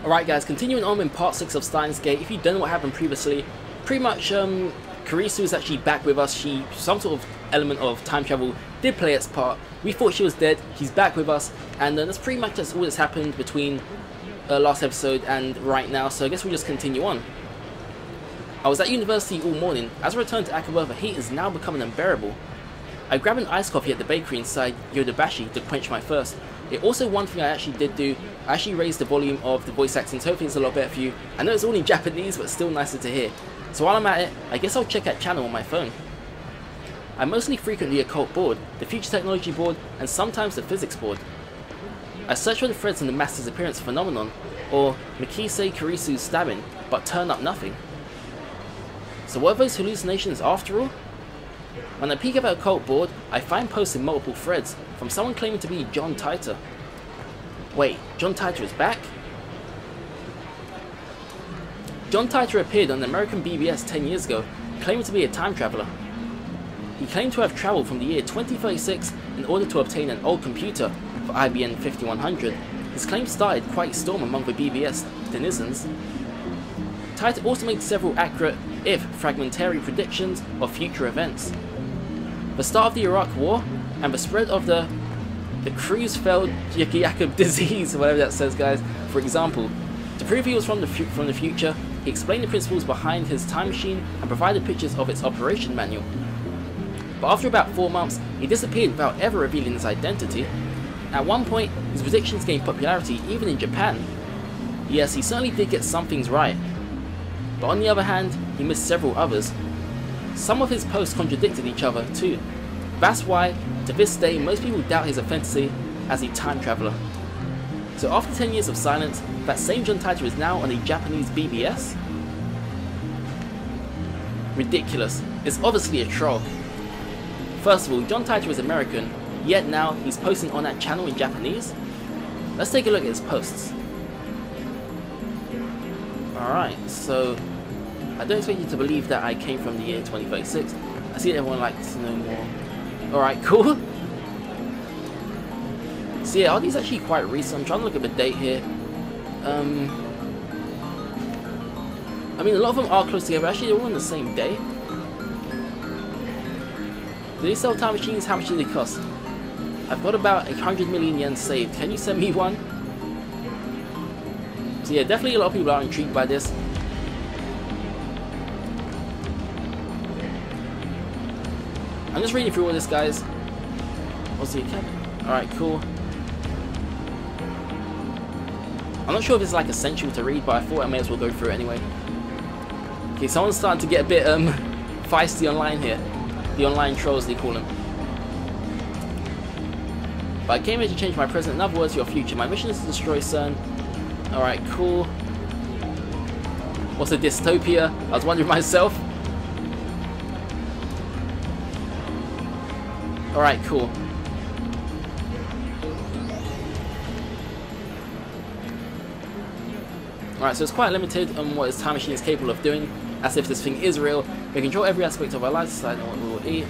Alright guys, continuing on in part 6 of Steins Gate. If you don't know what happened previously, pretty much Karisu is actually back with us. Some sort of element of time travel did play its part. We thought she was dead, she's back with us, and that's pretty much all that's happened between last episode and right now, so I guess we'll just continue on. I was at university all morning. As I returned to Akaba, the heat is now becoming unbearable. I grabbed an iced coffee at the bakery inside Yodobashi to quench my thirst. Also, one thing I actually did do, I actually raised the volume of the voice acting, so hopefully it's a lot better for you. I know it's all in Japanese, but still nicer to hear. So while I'm at it, I guess I'll check that channel on my phone. I mostly frequent the occult board, the future technology board, and sometimes the physics board. I search for the threads in the mass disappearance phenomenon, or Mikise Karisu's stabbing, but turn up nothing. So what are those hallucinations after all? When I peek at the occult board, I find posts in multiple threads from someone claiming to be John Titor. Wait, John Titor is back? John Titor appeared on the American BBS 10 years ago, claiming to be a time traveller. He claimed to have travelled from the year 2036 in order to obtain an old computer for IBM 5100. His claim started quite a storm among the BBS denizens. Titor also made several accurate, if fragmentary, predictions of future events. The start of the Iraq War and the spread of the Creutzfeldt-Jakob disease, whatever that says, guys. For example, to prove he was from the future, he explained the principles behind his time machine and provided pictures of its operation manual. But after about 4 months, he disappeared without ever revealing his identity. At one point, his predictions gained popularity even in Japan. Yes, he certainly did get some things right. But on the other hand, he missed several others. Some of his posts contradicted each other too. That's why, to this day, most people doubt his authenticity as a time traveller. So after 10 years of silence, that same John Titor is now on a Japanese BBS? Ridiculous. It's obviously a troll. First of all, John Titor is American, yet now he's posting on that channel in Japanese? Let's take a look at his posts. Alright, so I don't expect you to believe that I came from the year 2036. I see that everyone likes to know more. Alright, cool. So yeah, are these actually quite recent? I'm trying to look at the date here. I mean, a lot of them are close together. Actually, they're all on the same day. Do they sell time machines? How much do they cost? I've got about 100 million yen saved. Can you send me one? So yeah, definitely a lot of people are intrigued by this. I'm just reading through all this, guys. What's the account? Alright, cool. I'm not sure if it's like essential to read, but I thought I may as well go through it anyway. Okay, someone's starting to get a bit feisty online here. The online trolls, they call them. But I came here to change my present, in other words, your future. My mission is to destroy CERN. Alright, cool. What's a dystopia? I was wondering myself. Alright, cool. Alright, so it's quite limited on what his time machine is capable of doing, as if this thing is real. We control every aspect of our lives, decide on what we will eat.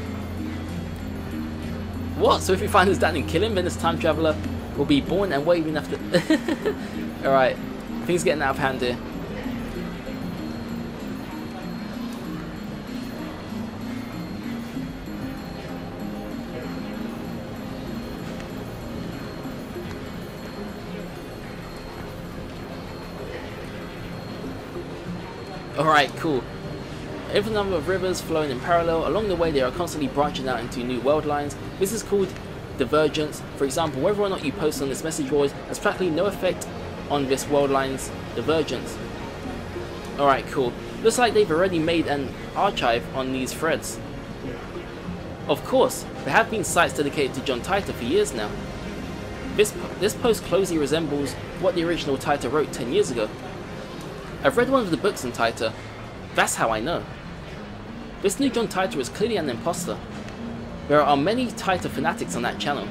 What? So if we find his dad and kill him, then this time traveller will be born and waving after... Alright, things getting out of hand here. Alright, cool. Infinite number of rivers flowing in parallel. Along the way, they are constantly branching out into new world lines. This is called divergence. For example, whether or not you post on this message board has practically no effect on this world line's divergence. Alright, cool. Looks like they've already made an archive on these threads. Of course, there have been sites dedicated to John Titor for years now. This post closely resembles what the original Titor wrote 10 years ago. I've read one of the books on Titor. That's how I know. This new John Titor is clearly an imposter. There are many Titor fanatics on that channel.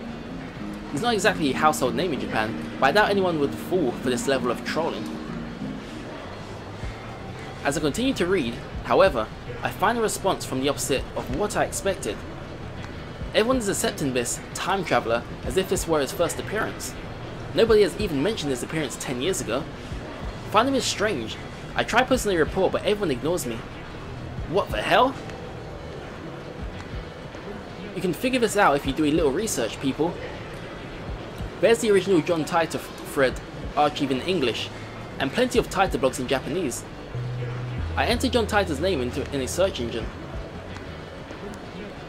He's not exactly a household name in Japan, but I doubt anyone would fall for this level of trolling. As I continue to read, however, I find a response from the opposite of what I expected. Everyone is accepting this time traveller as if this were his first appearance. Nobody has even mentioned his appearance 10 years ago. find them is strange. I try posting a report, but everyone ignores me. What the hell? You can figure this out if you do a little research, people. There's the original John Titor thread archived in English, and plenty of Titor blogs in Japanese. I entered John Titor's name in a search engine.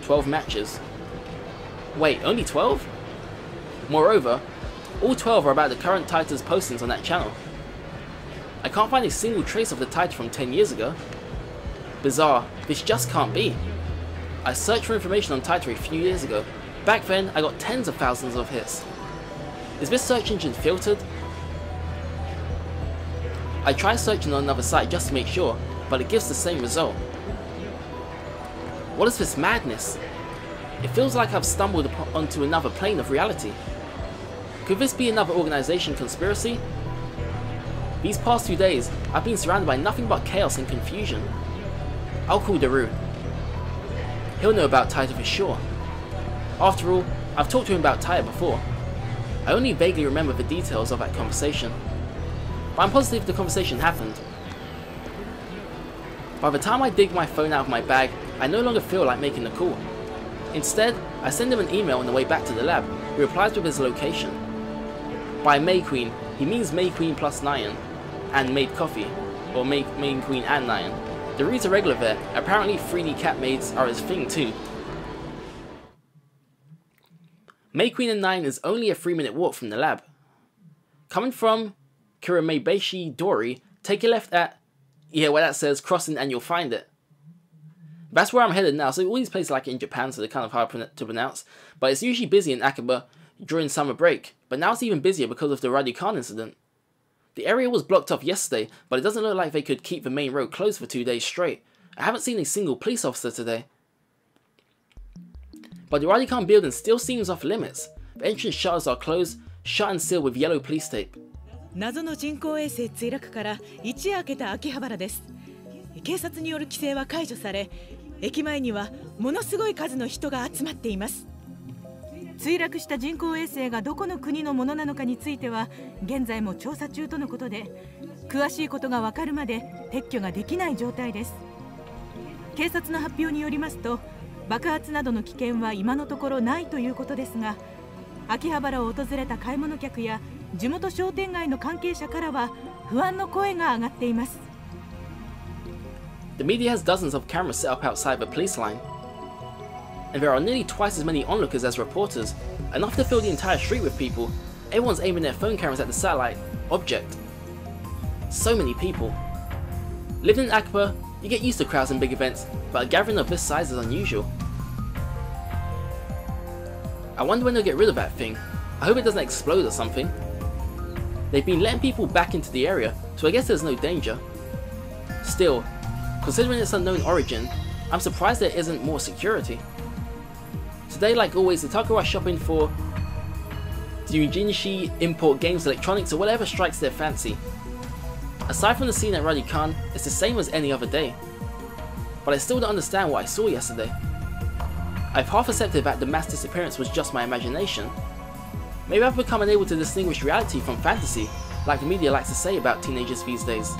12 matches. Wait, only 12? Moreover, all 12 are about the current Titor's postings on that channel. I can't find a single trace of the Titor from 10 years ago. Bizarre, this just can't be. I searched for information on Titor a few years ago. Back then, I got tens of thousands of hits. Is this search engine filtered? I tried searching on another site just to make sure, but it gives the same result. What is this madness? It feels like I've stumbled onto another plane of reality. Could this be another organization conspiracy? These past 2 days, I've been surrounded by nothing but chaos and confusion. I'll call Daru. He'll know about Titor for sure. After all, I've talked to him about Titor before. I only vaguely remember the details of that conversation, but I'm positive the conversation happened. By the time I dig my phone out of my bag, I no longer feel like making the call. Instead, I send him an email on the way back to the lab. He replies with his location. By Maid Queen, he means Maid Queen plus Nyan, and Maid Coffee, or Maid Queen and Nyan. Daru's a regular there. Apparently 3D cat maids are his thing too. Maid Queen and Nyan is only a 3-minute walk from the lab. Coming from Kuramebashi Dori, take a left at, yeah, where that says crossing and you'll find it. That's where I'm headed now, so all these places like in Japan, so they're kind of hard to pronounce, but it's usually busy in Akiba during summer break, but now it's even busier because of the Radukan incident. The area was blocked off yesterday, but it doesn't look like they could keep the main road closed for 2 days straight. I haven't seen a single police officer today. But the Radukan building still seems off limits. The entrance shutters are closed, shut and sealed with yellow police tape. 謎の人工衛星墜落から一夜明けた秋葉原です。警察による規制は解除され、駅前にはものすごい数の人が集まっています。墜落した人工衛星がどこの国のものなのかについては現在も調査中とのことで、詳しいことがわかるまで撤去ができない状態です。警察の発表によりますと、爆発などの危険は今のところないということですが、秋葉原を訪れた買い物客や地元商店街の関係者からは不安の声が上がっています。The media has dozens of cameras set up outside the police line, and there are nearly twice as many onlookers as reporters, enough to fill the entire street with people. Everyone's aiming their phone cameras at the satellite object. So many people. Living in Akiba, you get used to crowds and big events, but a gathering of this size is unusual. I wonder when they'll get rid of that thing. I hope it doesn't explode or something. They've been letting people back into the area, so I guess there's no danger. Still, considering its unknown origin, I'm surprised there isn't more security. Today, like always, the Otaku are shopping for Yujinshi, import games, electronics, or whatever strikes their fancy. Aside from the scene at Radukan, it's the same as any other day. But I still don't understand what I saw yesterday. I've half accepted that the mass disappearance was just my imagination. Maybe I've become unable to distinguish reality from fantasy, like the media likes to say about teenagers these days.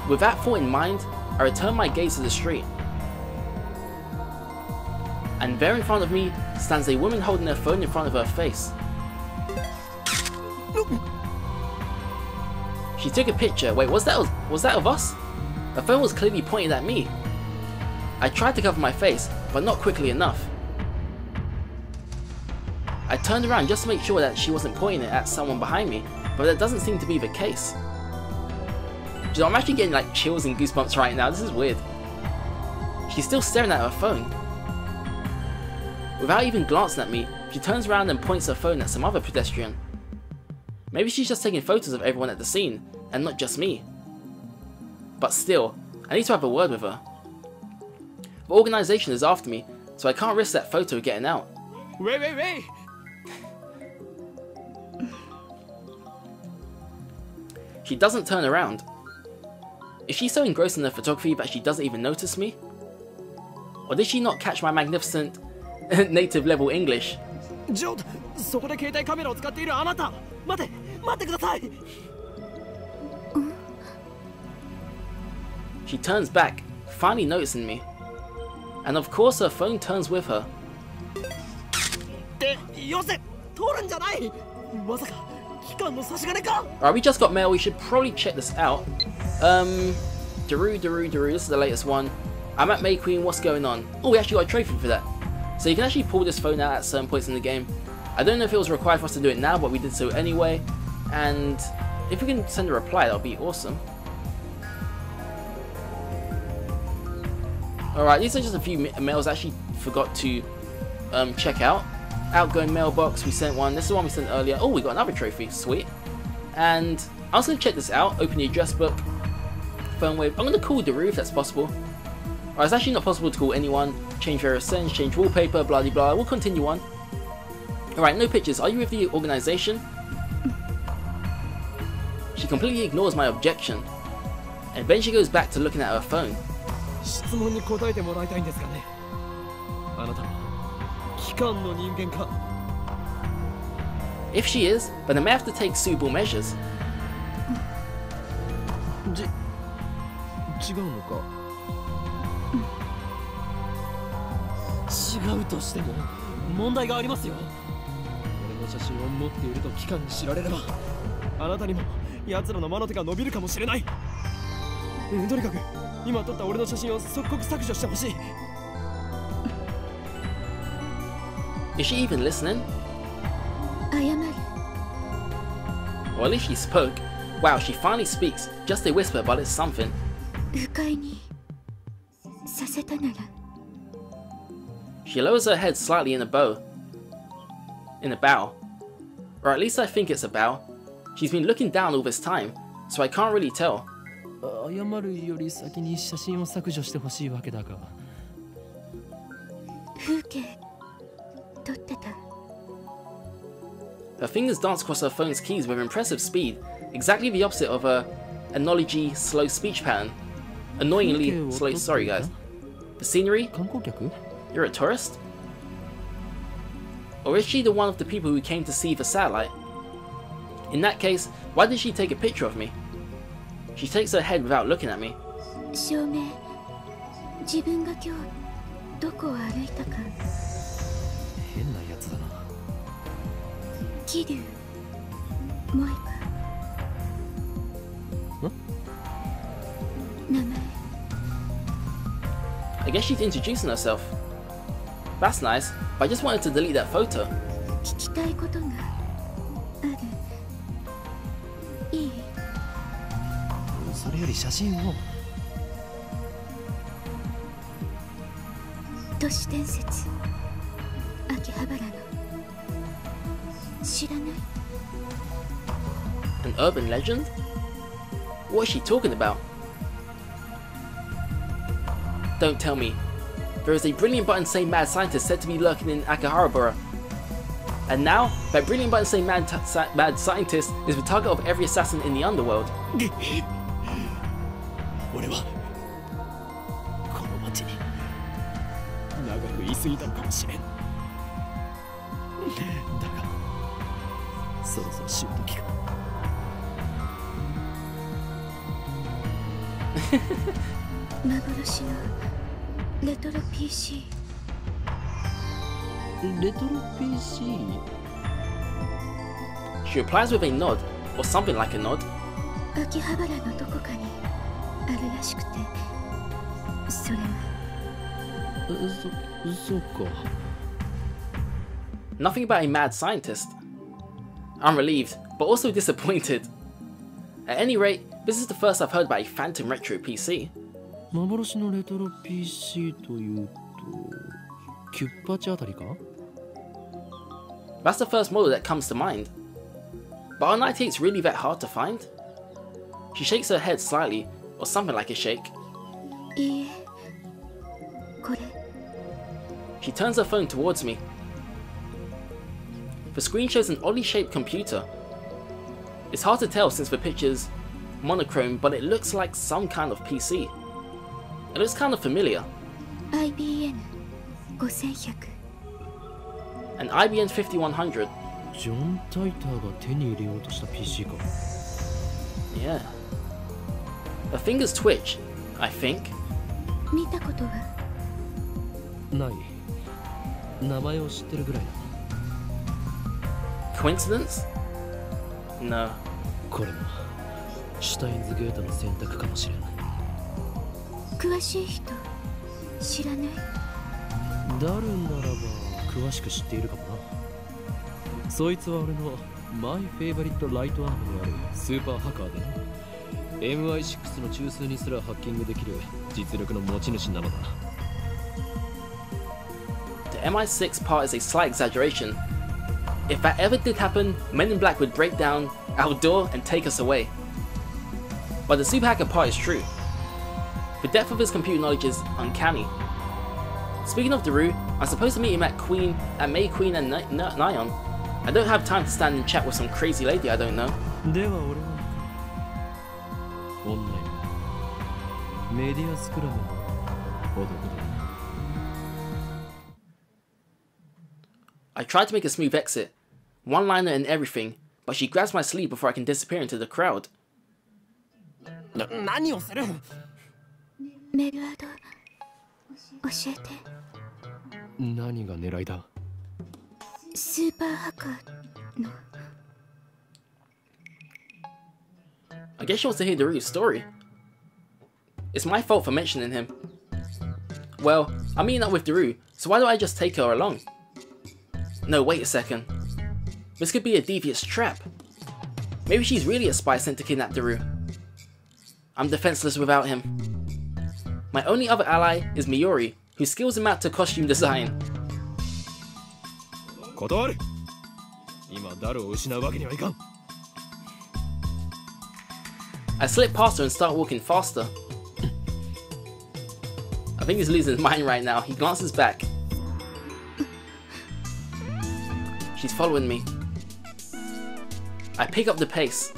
With that thought in mind, I return my gaze to the street. And there in front of me stands a woman holding her phone in front of her face. She took a picture. Wait, was that of us? Her phone was clearly pointed at me. I tried to cover my face, but not quickly enough. I turned around just to make sure that she wasn't pointing it at someone behind me, but that doesn't seem to be the case. You know, I'm actually getting like chills and goosebumps right now. This is weird. She's still staring at her phone. Without even glancing at me, she turns around and points her phone at some other pedestrian. Maybe she's just taking photos of everyone at the scene, and not just me. But still, I need to have a word with her. The organisation is after me, so I can't risk that photo getting out. Wait! She doesn't turn around. Is she so engrossed in her photography that she doesn't even notice me? Or did she not catch my magnificent native level English? ちょっとそこで携帯カメラを使っているあなた待ってください She turns back, finally noticing me. And of course her phone turns with her. Alright, we just got mail, we should probably check this out. Daru, this is the latest one. I'm at May Queen, what's going on? Oh, we actually got a trophy for that. So you can actually pull this phone out at certain points in the game. I don't know if it was required for us to do it now, but we did so anyway. And if we can send a reply, that would be awesome. Alright, these are just a few mails I actually forgot to check out. Outgoing mailbox, we sent one. This is the one we sent earlier. Oh, we got another trophy. Sweet. And I was going to check this out. Open the address book. Phone wave. I'm going to call Daru if that's possible. Alright, it's actually not possible to call anyone. Change various sends, change wallpaper, blah blah blah. We'll continue on. Alright, no pictures. Are you with the organization? She completely ignores my objection. And then she goes back to looking at her phone. If she is, then I may have to take suitable measures. Is she even listening? Or at least she spoke. Wow, she finally speaks. Just a whisper, but it's something. She lowers her head slightly in a bow. In a bow. Or at least I think it's a bow. She's been looking down all this time, so I can't really tell. Her fingers dance across her phone's keys with impressive speed, exactly the opposite of her analogy slow speech pattern. Annoyingly slow. Sorry guys. The scenery? You're a tourist? Or is she the one of the people who came to see the satellite? In that case, why did she take a picture of me? She shakes her head without looking at me. I guess she's introducing herself. That's nice, but I just wanted to delete that photo. An urban legend? What is she talking about? Don't tell me. There is a brilliant but insane mad scientist said to be lurking in Akihabara. And now, that brilliant but insane mad scientist is the target of every assassin in the underworld. She replies with a nod, or something like a nod. Nothing about a mad scientist. I'm relieved, but also disappointed. At any rate, this is the first I've heard about a Phantom Retro PC. That's the first model that comes to mind. But are 98s really that hard to find? She shakes her head slightly, or something like a shake. She turns her phone towards me. The screen shows an oddly shaped computer. It's hard to tell since the picture's monochrome, but it looks like some kind of PC. It looks kind of familiar. An IBM 5100. Yeah. Her fingers twitch. I think. 見たことはない。名前を知ってるぐらいだ。Coincidence? No. これもシュタインズゲートの選択かもしれない。詳しい人知らない？ダルンならば詳しく知っているかもな。そいつは俺のマイフェイバリットライトアームであるスーパーハッカーでな。MI6 の中枢にすらハッキングできる実力の持ち主なのだ。The MI6 part is a slight exaggeration. If that ever did happen, Men in Black would break down our door and take us away. But the super hacker part is true. The depth of his computer knowledge is uncanny. Speaking of Daru, I'm supposed to meet him at Maid Queen and Nyan. I don't have time to stand and chat with some crazy lady I don't know. では俺はオンラインメディアスクラムのほどほど。I tried to make a smooth exit, one-liner and everything, but she grabs my sleeve before I can disappear into the crowd. 何をする？メルアド教えて。何が狙いだ？スーパーハッカーの。I guess she wants to hear Daru's story. It's my fault for mentioning him. Well, I'm meeting up with Daru, so why don't I just take her along? No, wait a second. This could be a devious trap. Maybe she's really a spy sent to kidnap Daru. I'm defenseless without him. My only other ally is Miyori, who skills him out to costume design. 断る。今ダルを失うわけにはいかん。I slip past her and start walking faster. I think he's losing his mind right now. He glances back. She's following me. I pick up the pace,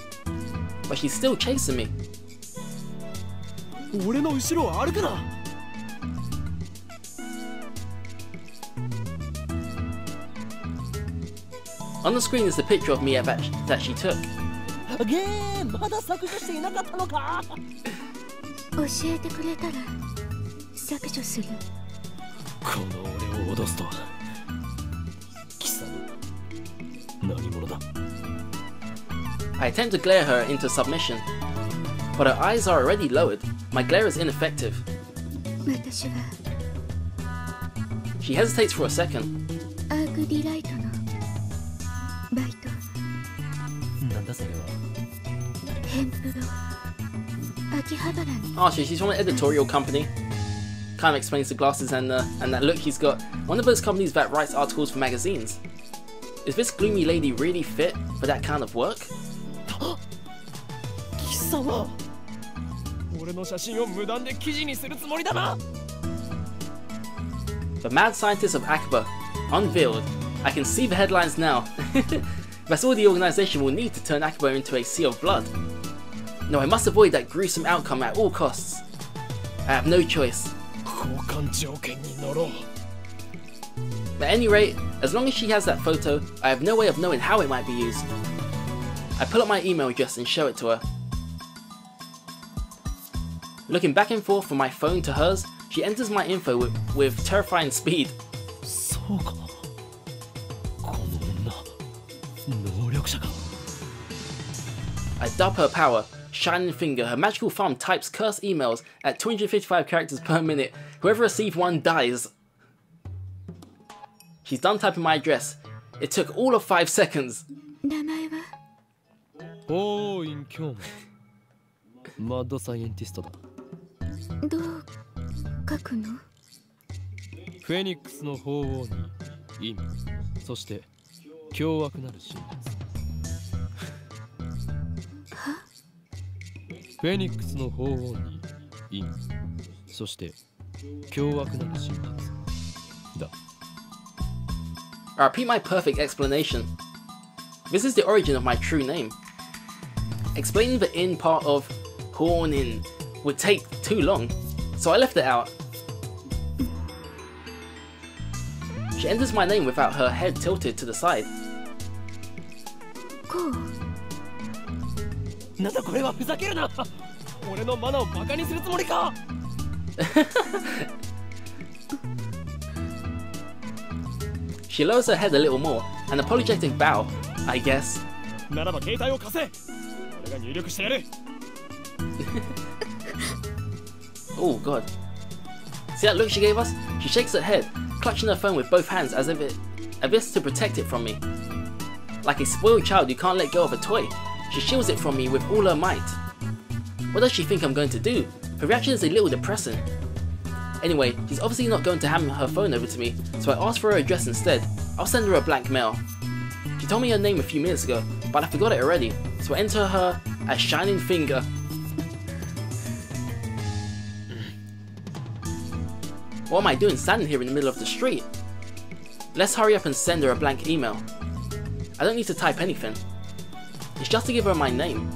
but she's still chasing me. 俺の後ろを歩くな。On the screen is the picture of me that she took. ゲーまだ削除していなかったのか？教えてくれたら削除する。この俺を脅すとは。貴様、何者だ？ I attempt to glare her into submission, but her eyes are already lowered. My glare is ineffective. 私は She hesitates for a second. アークディライトのバイト。なんだそれは。ヘンプロ秋葉原に。Oh, she's from an editorial company. Kind of explains the glasses and that look he's got. One of those companies that writes articles for magazines. Is this gloomy lady really fit for that kind of work? 貴様、俺の写真を無断で記事にするつもりだな。The mad scientist of Akaba, unveiled. I can see the headlines now. That's all the organization will need to turn Akaba into a sea of blood. No, I must avoid that gruesome outcome at all costs. I have no choice. 交換条件に乗ろう。 At any rate, as long as she has that photo, I have no way of knowing how it might be used. I pull up my email address and show it to her. Looking back and forth from my phone to hers, she enters my info with terrifying speed. そうか。この女、能力者か。I dub her power, shining finger, her magical thumb types cursed emails at 255 characters per minute. Whoever receives one dies. She's done typing my address. It took all of 5 seconds. 名前はおーいん今日も。マッドサイエンティストだ。どう書くの？フェニックスの鳳凰に陰、そして凶悪なる真実。は？フェニックスの鳳凰に陰、そして凶悪なる真実だ。I repeat my perfect explanation. This is the origin of my true name. Explaining the in part of Hornin would take too long, so I left it out. She enters my name without her head tilted to the side. こう。なんだこれは、ふざけるな。俺のマナをバカにするつもりか。She lowers her head a little more, an apologetic bow, I guess. ならば携帯を貸せ。俺が入力してやる。Oh god. See that look she gave us? She shakes her head, clutching her phone with both hands as if to protect it from me. Like a spoiled child who can't let go of a toy, she shields it from me with all her might. What does she think I'm going to do? Her reaction is a little depressing. Anyway, she's obviously not going to hand her phone over to me, so I asked for her address instead. I'll send her a blank mail. She told me her name a few minutes ago, but I forgot it already, so I enter her as Shining Finger. What am I doing standing here in the middle of the street? Let's hurry up and send her a blank email. I don't need to type anything. It's just to give her my name.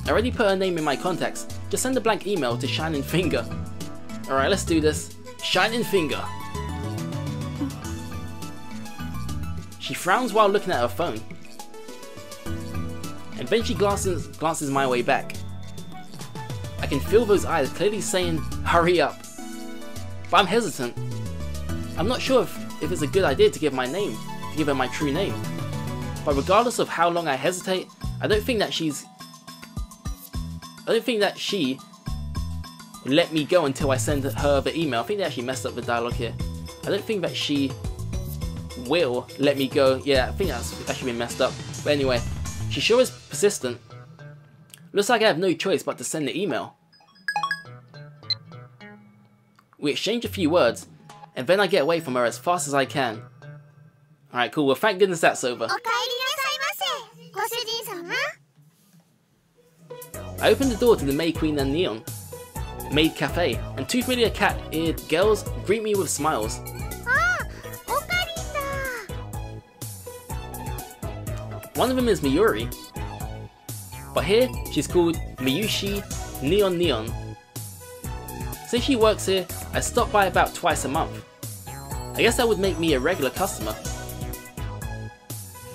I already put her name in my contacts, just send a blank email to Shining Finger. Alright, let's do this. Shining Finger. She frowns while looking at her phone. And then she glances my way back. I can feel those eyes clearly saying, hurry up. But I'm hesitant. I'm not sure if it's a good idea to give her my true name. But regardless of how long I hesitate, I don't think that she let me go until I send her the email. I think they actually messed up the dialogue here. I don't think that she will let me go. Yeah, I think that's actually been messed up. But anyway, she sure is persistent. Looks like I have no choice but to send the email. We exchange a few words, and then I get away from her as fast as I can. Alright, cool. Well, thank goodness that's over. I open the door to the Maid Queen and Neon Maid Cafe, and two familiar cat-eared girls greet me with smiles. One of them is Miyuri, but here she's called Miyushi Neon Neon. Since she works here, I stop by about twice a month. I guess that would make me a regular customer.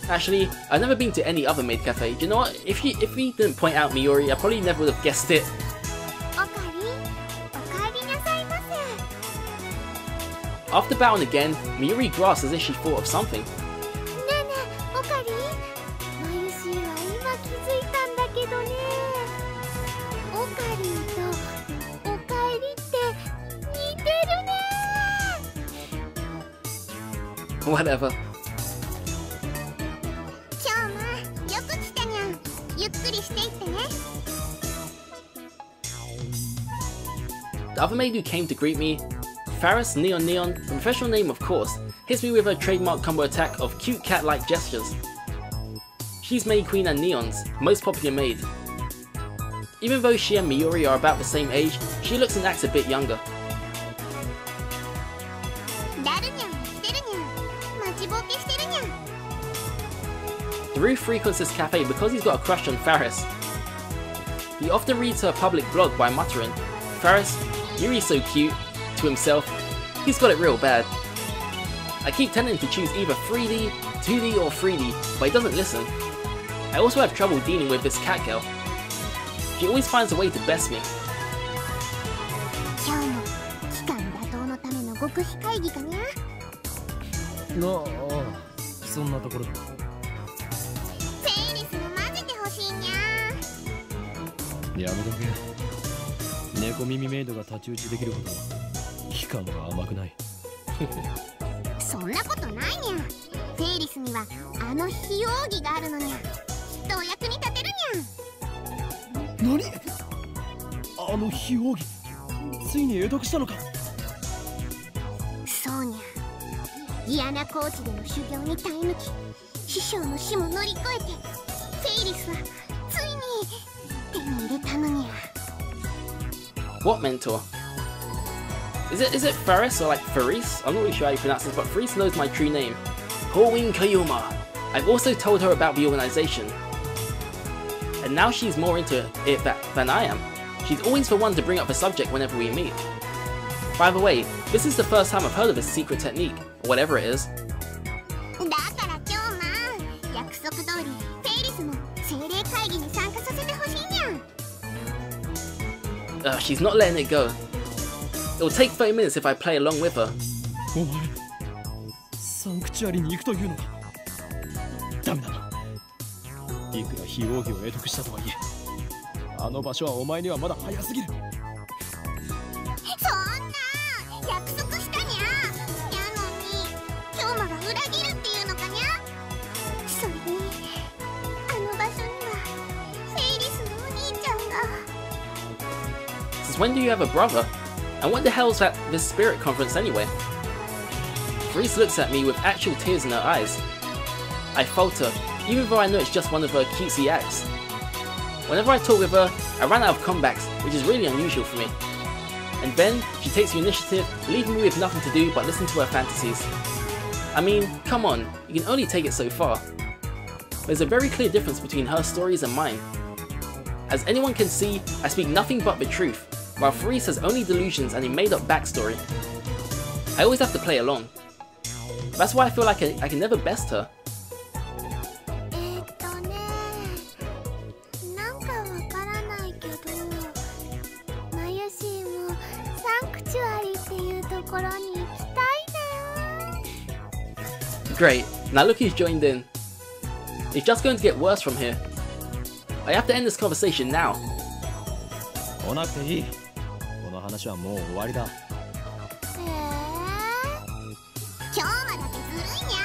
Actually, I've never been to any other maid cafe. Do you know what? If we didn't point out Miyuri, I probably never would have guessed it. After bowing again, Miyuri grasps as if she thought of something. Whatever. The other maid who came to greet me, Faris Neon Neon, the professional name of course, hits me with her trademark combo attack of cute cat-like gestures. She's Maid Queen and Neon's most popular maid. Even though she and Miyuri are about the same age, she looks and acts a bit younger. Rue frequents this cafe because he's got a crush on Faris. He often reads her public blog by muttering, "Faris, Yuri's so cute," to himself. He's got it real bad. I keep telling him to choose either 3D, 2D or 3D, but he doesn't listen. I also have trouble dealing with this cat girl. She always finds a way to best me. What mentor? Is it Faris or like Faris? I'm not really sure how you pronounce this, but Faris knows my true name. Horwin Kayuma. I've also told her about the organization. And now she's more into it than I am. She's always the one to bring up the subject whenever we meet. By the way, this is the first time I've heard of this secret technique, or whatever it is. She's not letting it go. It will take 30 minutes if I play along with her. お前サンクチュアリに行くというのか。ダメだ。いくら非奥義を得得したとはいえ、あの場所はお前にはまだ早すぎる。そんな約束したにゃ。やのに今日まが裏切るっていうのかにゃ。それにあの場所にはフェイリスのお兄ちゃんが。 Since when do you have a brother? And what the hell's at this spirit conference anyway? Reese looks at me with actual tears in her eyes. I falter, even though I know it's just one of her cutesy acts. Whenever I talk with her, I run out of comebacks, which is really unusual for me. And then, she takes the initiative, leaving me with nothing to do but listen to her fantasies. I mean, come on, you can only take it so far. There's a very clear difference between her stories and mine. As anyone can see, I speak nothing but the truth, while Reese has only delusions and a made-up backstory. I always have to play along. That's why I feel like I can never best her. なんかわからないけど、マユシーもサンクチュアリっていうところに行きたいな。 Great, now look who's joined in. It's just going to get worse from here. I have to end this conversation now. 来なくていい。この話はもう終わりだ。今日まだってずるいにゃ。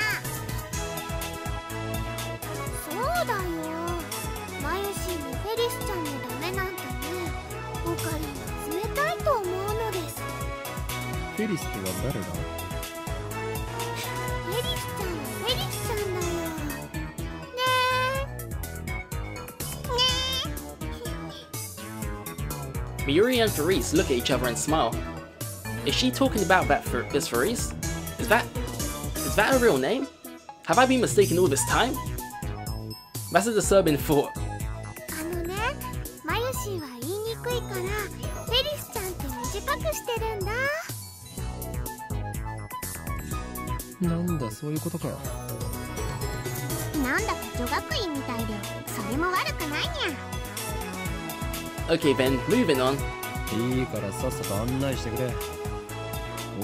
そうだよ。マユシーもフェリスちゃんもダメなんてね。オカリンは冷たいと思うのです。フェリスっては誰だ？フェリスちゃんはフェリスちゃんだよ。ねえ。Miyuri and Faris look at each other and smile. Is she talking about this Faris? Is that a real name? Have I been mistaken all this time? That's a disturbing thought. あのね、マユシーは言いにくいから、フェリスちゃんって短くしてるんだ。なんだそういうことか。なんだか女学院みたいで、それも悪くないにゃ。Okay then, moving on. いいからさっさと案内してくれ。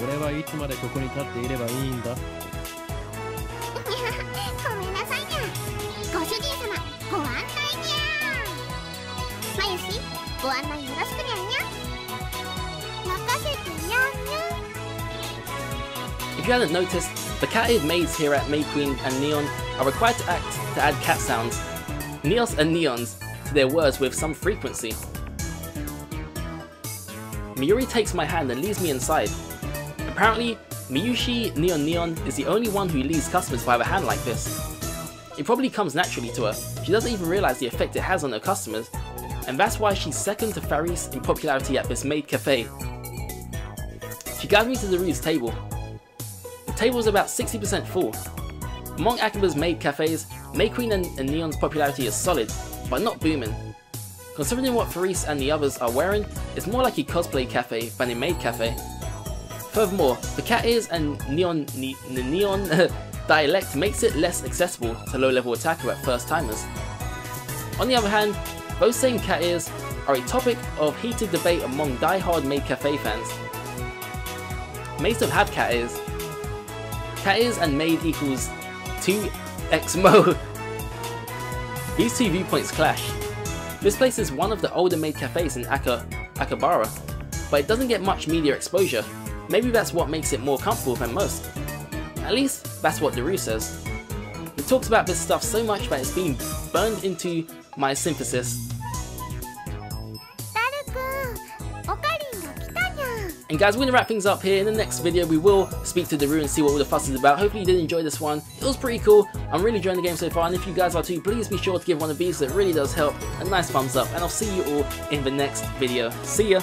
俺はいつまでここに立っていればいいんだ。ごめんなさいにゃ。ご主人様、ご案内にゃ。マユシ、ご案内よろしくにゃにゃ。任せてにゃにゃ。 If you hadn't noticed, the cat-eared maids here at Maid Queen and Neon are required to add cat sounds, neos and neons, to their words with some frequency. Miyuri takes my hand and leads me inside. Apparently, Miyushi Neon is the only one who leads customers by the hand like this. It probably comes naturally to her. She doesn't even realize the effect it has on her customers, and that's why she's second to Faris in popularity at this maid cafe. She guides me to the Rue's table. The table is about 60% full. Among Akiba's maid cafes, Maid Queen and Neon's popularity is solid, but not booming. Considering what Faris and the others are wearing, it's more like a cosplay cafe than a maid cafe. Furthermore, the cat ears and neon dialect makes it less accessible to low-level attacker at first-timers. On the other hand, those same cat ears are a topic of heated debate among die-hard maid cafe fans. Maids don't have cat ears. Cat ears and maid equals 2xmo. These two viewpoints clash. This place is one of the older maid cafes in Akihabara, but it doesn't get much media exposure. Maybe that's what makes it more comfortable than most. At least, that's what Daru says. It talks about this stuff so much that it's being burned into my synthesis. And guys, we're going to wrap things up here. In the next video, we will speak to Daru and see what all the fuss is about. Hopefully you did enjoy this one. It was pretty cool. I'm really enjoying the game so far, and if you guys are too, please be sure to give one of these. It really does help. A nice thumbs up, and I'll see you all in the next video. See ya!